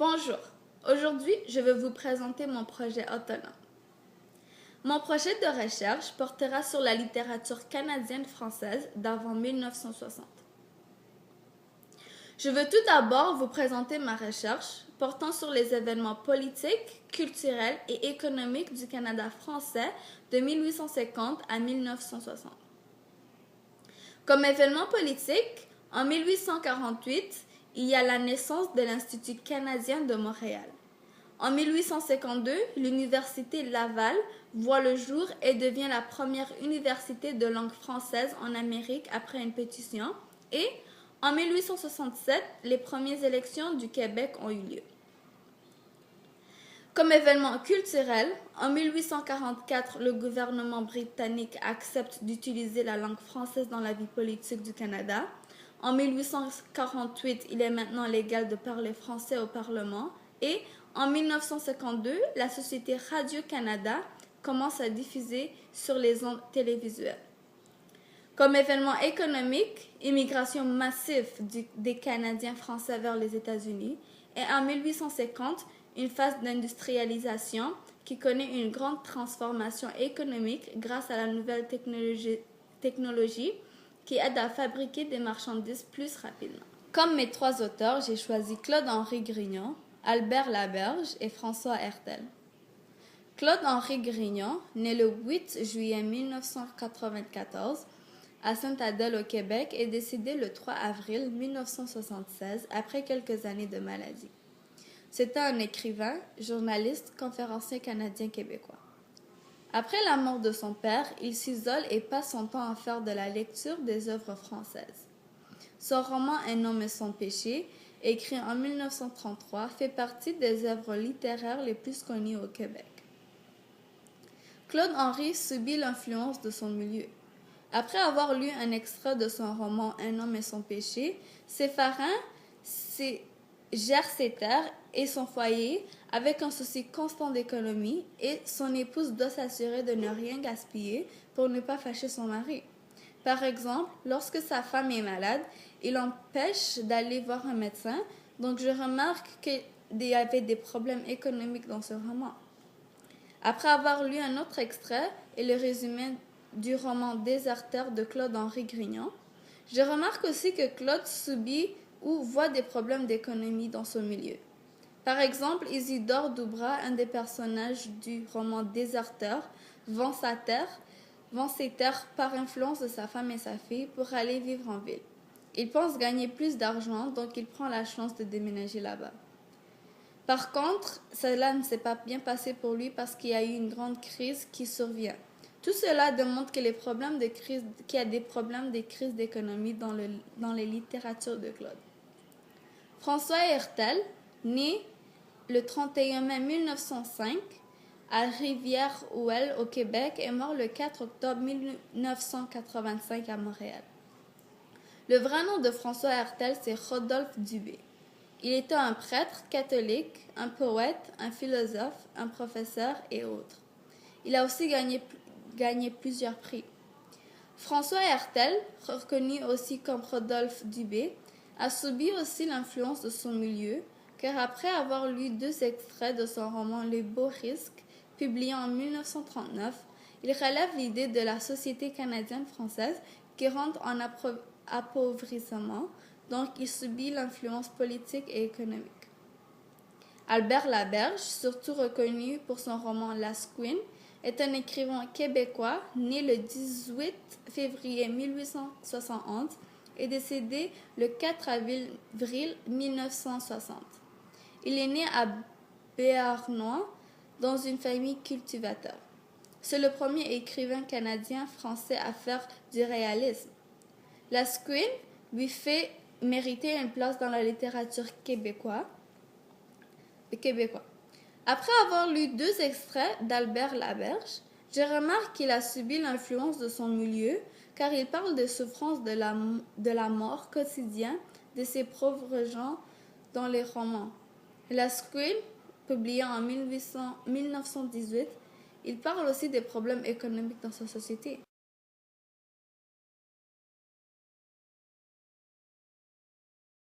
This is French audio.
Bonjour, aujourd'hui je vais vous présenter mon projet autonome. Mon projet de recherche portera sur la littérature canadienne-française d'avant 1960. Je veux tout d'abord vous présenter ma recherche portant sur les événements politiques, culturels et économiques du Canada français de 1850 à 1960. Comme événement politique, en 1848, il y a la naissance de l'Institut canadien de Montréal. En 1852, l'Université Laval voit le jour et devient la première université de langue française en Amérique après une pétition. Et en 1867, les premières élections du Québec ont eu lieu. Comme événement culturel, en 1844, le gouvernement britannique accepte d'utiliser la langue française dans la vie politique du Canada. En 1848, il est maintenant légal de parler français au Parlement. Et en 1952, la société Radio-Canada commence à diffuser sur les ondes télévisuelles. Comme événement économique, immigration massive des Canadiens français vers les États-Unis. Et en 1850, une phase d'industrialisation qui connaît une grande transformation économique grâce à la nouvelle technologie qui aide à fabriquer des marchandises plus rapidement. Comme mes trois auteurs, j'ai choisi Claude-Henri Grignon, Albert Laberge et François Hertel. Claude-Henri Grignon, né le 8 juillet 1994 à Sainte-Adèle au Québec, est décédé le 3 avril 1976 après quelques années de maladie. C'était un écrivain, journaliste, conférencier canadien-québécois. Après la mort de son père, il s'isole et passe son temps à faire de la lecture des œuvres françaises. Son roman Un homme et son péché, écrit en 1933, fait partie des œuvres littéraires les plus connues au Québec. Claude-Henri subit l'influence de son milieu. Après avoir lu un extrait de son roman Un homme et son péché, Sépharin gère ses terres et son foyer avec un souci constant d'économie et son épouse doit s'assurer de ne rien gaspiller pour ne pas fâcher son mari. Par exemple, lorsque sa femme est malade, il l'empêche d'aller voir un médecin, donc je remarque qu'il y avait des problèmes économiques dans ce roman. Après avoir lu un autre extrait et le résumé du roman Déserteur de Claude-Henri Grignon, je remarque aussi que Claude subit ou voit des problèmes d'économie dans son milieu. Par exemple, Isidore Doubras, un des personnages du roman Déserteur, vend ses terres par influence de sa femme et sa fille pour aller vivre en ville. Il pense gagner plus d'argent, donc il prend la chance de déménager là-bas. Par contre, cela ne s'est pas bien passé pour lui parce qu'il y a eu une grande crise qui survient. Tout cela démontre qu'il y a des problèmes de crise d'économie dans les littératures de Claude. François Hertel, né le 31 mai 1905 à Rivière-Ouelle au Québec, est mort le 4 octobre 1985 à Montréal. Le vrai nom de François Hertel, c'est Rodolphe Dubé. Il était un prêtre catholique, un poète, un philosophe, un professeur et autres. Il a aussi gagné plusieurs prix. François Hertel, reconnu aussi comme Rodolphe Dubé, a subi aussi l'influence de son milieu, car après avoir lu 2 extraits de son roman Les Beaux Risques, publié en 1939, il relève l'idée de la société canadienne-française qui rentre en appauvrissement, donc il subit l'influence politique et économique. Albert Laberge, surtout reconnu pour son roman Lasquine, est un écrivain québécois né le 18 février 1871 et décédé le 4 avril 1960. Il est né à Béarnois dans une famille cultivateur. C'est le premier écrivain canadien-français à faire du réalisme. Lasquine lui fait mériter une place dans la littérature québécoise. Après avoir lu 2 extraits d'Albert Laberge, je remarque qu'il a subi l'influence de son milieu car il parle des souffrances de la mort quotidienne de ces pauvres gens dans les romans. Lasquine, publié en 1918, il parle aussi des problèmes économiques dans sa société.